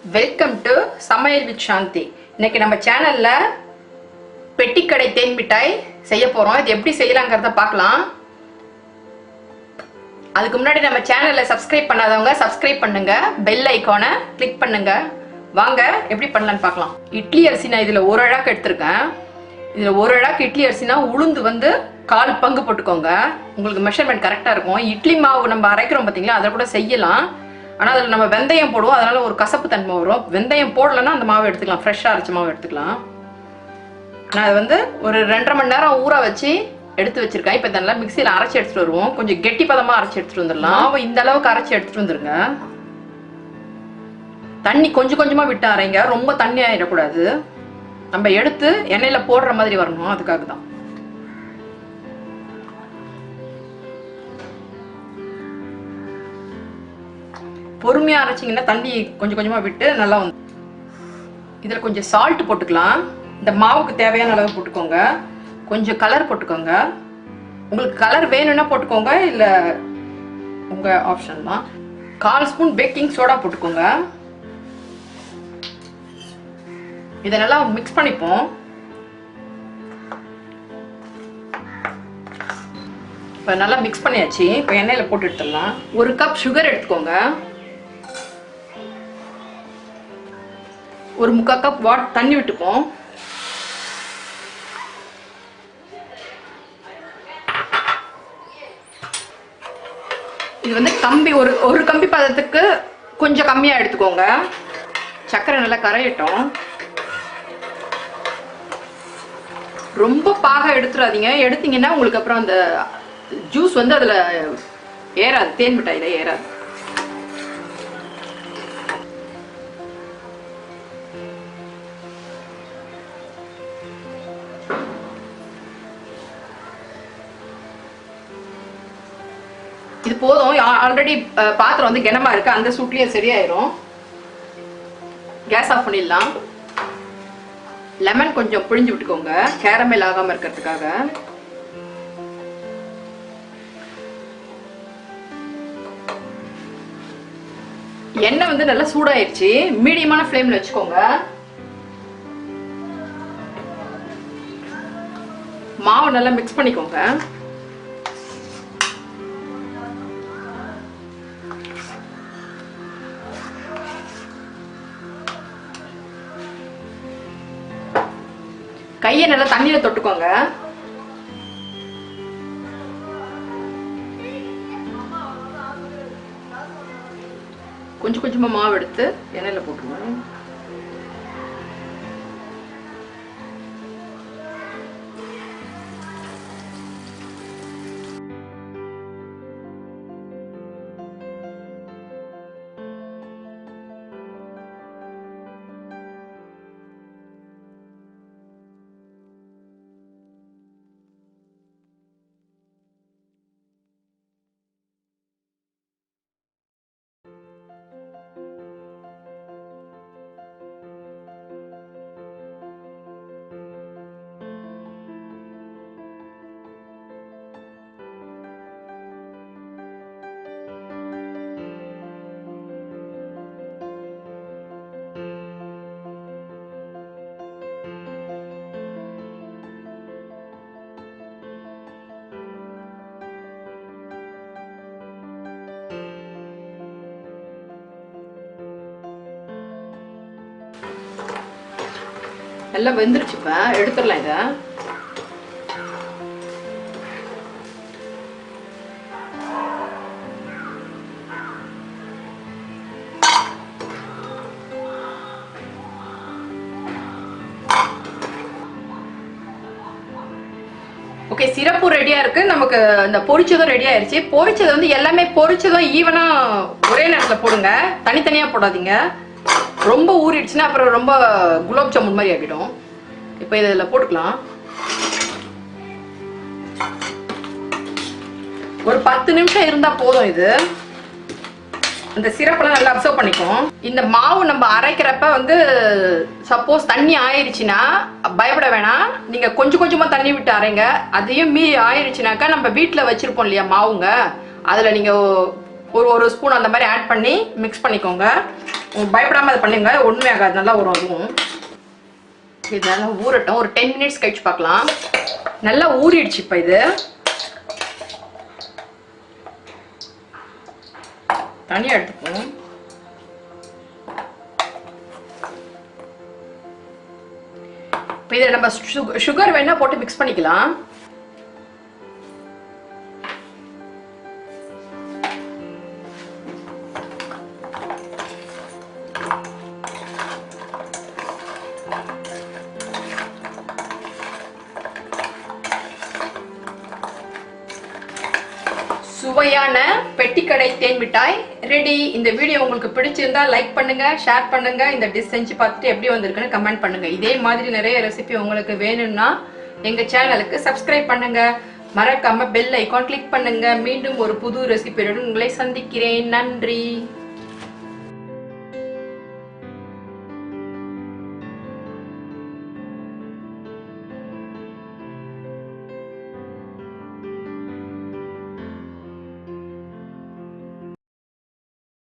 Welcome to சமையல் with சாந்தி. இன்னைக்கு நம்ம சேனல்ல பெட்டிக்கடை தேன் மிட்டாய் செய்ய போறோம். இது எப்படி செய்யலாங்கிறத பார்க்கலாம். அதுக்கு முன்னாடி நம்ம சேனலை சப்ஸ்கிரைப் பண்ணாதவங்க சப்ஸ்கிரைப் பண்ணுங்க, பெல் ஐகானை கிளிக் பண்ணுங்க. வாங்க எப்படி பண்ணலாம்னு பார்க்கலாம். இட்லி அரிசி நான் இதுல ஒரு அழாக்கு எடுத்திருக்கேன். இதுல ஒரு அழாக்கு இட்லி அரிசினா உளுந்து வந்து 1/4 பங்கு போட்டுக்கோங்க. உங்களுக்கு மெஷர்மெண்ட் கரெக்டா இருக்கும். இட்லி மாவு நம்ம அரைக்கிறோம் பார்த்தீங்களா, அதை கூட செய்யலாம். ஆனால் அதில் நம்ம வெந்தயம் போடுவோம், அதனால ஒரு கசப்பு தன்மை வரும். வெந்தயம் போடலைன்னா அந்த மாவு எடுத்துக்கலாம், ஃப்ரெஷ்ஷாக அரைச்ச மாவு எடுத்துக்கலாம். நான் அதை வந்து ஒரு 2.5 மணி நேரம் ஊற வச்சு எடுத்து வச்சிருக்கேன். இப்போ இதெல்லாம் மிக்சியில் அரைச்சி எடுத்துகிட்டு வருவோம். கொஞ்சம் கெட்டி பதமாக அரைச்சி எடுத்துகிட்டு வந்துடலாம். மாவு இந்த அளவுக்கு அரைச்சி எடுத்துகிட்டு வந்துருங்க. தண்ணி கொஞ்சம் கொஞ்சமாக விட்டு அரைங்க, ரொம்ப தண்ணி ஆகிடக்கூடாது. நம்ம எடுத்து எண்ணெயில் போடுற மாதிரி வரணும், அதுக்காக தான். பொறுமையாக அரைச்சிங்கன்னா தண்ணி கொஞ்சம் கொஞ்சமாக விட்டு நல்லா வந்து இதில் கொஞ்சம் சால்ட் போட்டுக்கலாம். இந்த மாவுக்கு தேவையான அளவு போட்டுக்கோங்க. கொஞ்சம் கலர் போட்டுக்கோங்க. உங்களுக்கு கலர் வேணும்னா போட்டுக்கோங்க, இல்லை உங்கள் ஆப்ஷன் தான். 1/4 ஸ்பூன் பேக்கிங் சோடா போட்டுக்கோங்க. இதை நல்லா மிக்ஸ் பண்ணிப்போம். இப்போ நல்லா மிக்ஸ் பண்ணியாச்சு. இப்போ எண்ணெயில் போட்டு எடுத்துடலாம். 1 கப் சுகர் எடுத்துக்கோங்க. 1 3/4 கப் தண்ணி விட்டுப்போம். இது வந்து கம்பி ஒரு கம்பி பதத்துக்கு கொஞ்சம் கம்மியாக எடுத்துக்கோங்க. சர்க்கரை நல்லா கரையட்டும். ரொம்ப பாக எடுத்துடாதீங்க. எடுத்தீங்கன்னா உங்களுக்கு அப்புறம் அந்த ஜூஸ் வந்து அதில் ஏறாது, தேன் மிட்டாயில் ஏறாது. இது போதும். ஆல்ரெடி பாத்திரம் வந்து கனமா இருக்கு, அந்த சூட்லயே சரியாயிரும். கேஸ் ஆஃப் பண்ணிடலாம். லெமன் கொஞ்சம் புழிஞ்சு விட்டுக்கோங்க, கேரமல் ஆகாம இருக்கிறதுக்காக. எண்ணெய் வந்து நல்லா சூடாயிருச்சு. மீடியமான ஃப்ளேம்ல வச்சுக்கோங்க. மாவு நல்லா மிக்ஸ் பண்ணிக்கோங்க. கையை நல்லா தண்ணியில தொட்டுக்கோங்க. கொஞ்சம் கொஞ்சமா மாவு எடுத்து எண்ணெயில போட்டுருங்க. எல்லாம் வெந்துருச்சு. இப்ப எடுத்துடலாம் இதை. ஓகே, சிரப்பு ரெடியா இருக்கு. நமக்கு இந்த பொரிச்சதும் ரெடி ஆயிருச்சு. பொரிச்சது வந்து எல்லாமே பொரிச்சதும் ஈவனா ஒரே நேரத்தில் போடுங்க, தனித்தனியா போடாதீங்க. ரொம்ப ஊறிடுச்சுன்னா அப்புறம் ரொம்ப குலாப் ஜாமுன் மாதிரி ஆகிடும். இப்போ இதில் போட்டுக்கலாம். ஒரு 10 நிமிஷம் இருந்தால் போதும். இது இந்த சிரப்பெல்லாம் நல்லா அப்சர்வ் பண்ணிக்கும். இந்த மாவு நம்ம அரைக்கிறப்ப வந்து சப்போஸ் தண்ணி ஆயிடுச்சுன்னா பயப்பட வேணாம். நீங்கள் கொஞ்சம் கொஞ்சமாக தண்ணி விட்டு அரைங்க. அதையும் மீறி ஆயிடுச்சுனாக்கா நம்ம வீட்டில் வச்சுருப்போம் இல்லையா மாவுங்க, அதில் நீங்கள் ஒரு ஸ்பூன் அந்த மாதிரி ஆட் பண்ணி மிக்ஸ் பண்ணிக்கோங்க. பயப்படாமல் அதை பண்ணுங்க, ஒன்றுமே ஆகாது, நல்லா வரும். அதுவும் இது நல்லா ஊறட்டும். ஒரு 10 மினிட்ஸ் கழிச்சு பார்க்கலாம். நல்லா ஊறிடுச்சு. இப்போ இது தனியாக எடுத்துப்போம். இப்போ இதில் நம்ம சுகர் வேணா போட்டு மிக்ஸ் பண்ணிக்கலாம். சுவையான பெட்டிக்கடை தேன் மிட்டாய் ரெடி. இந்த வீடியோ உங்களுக்கு பிடிச்சிருந்தா லைக் பண்ணுங்க, ஷேர் பண்ணுங்க. இந்த டிஷ் செஞ்சு பார்த்துட்டு எப்படி வந்திருக்குன்னு கமெண்ட் பண்ணுங்க. இதே மாதிரி நிறைய ரெசிபி உங்களுக்கு வேணும்னா எங்க சேனலுக்கு சப்ஸ்கிரைப் பண்ணுங்க. மறக்காம பெல் ஐகான் கிளிக் பண்ணுங்க. மீண்டும் ஒரு புது ரெசிபியுடன் உங்களை சந்திக்கிறேன். நன்றி.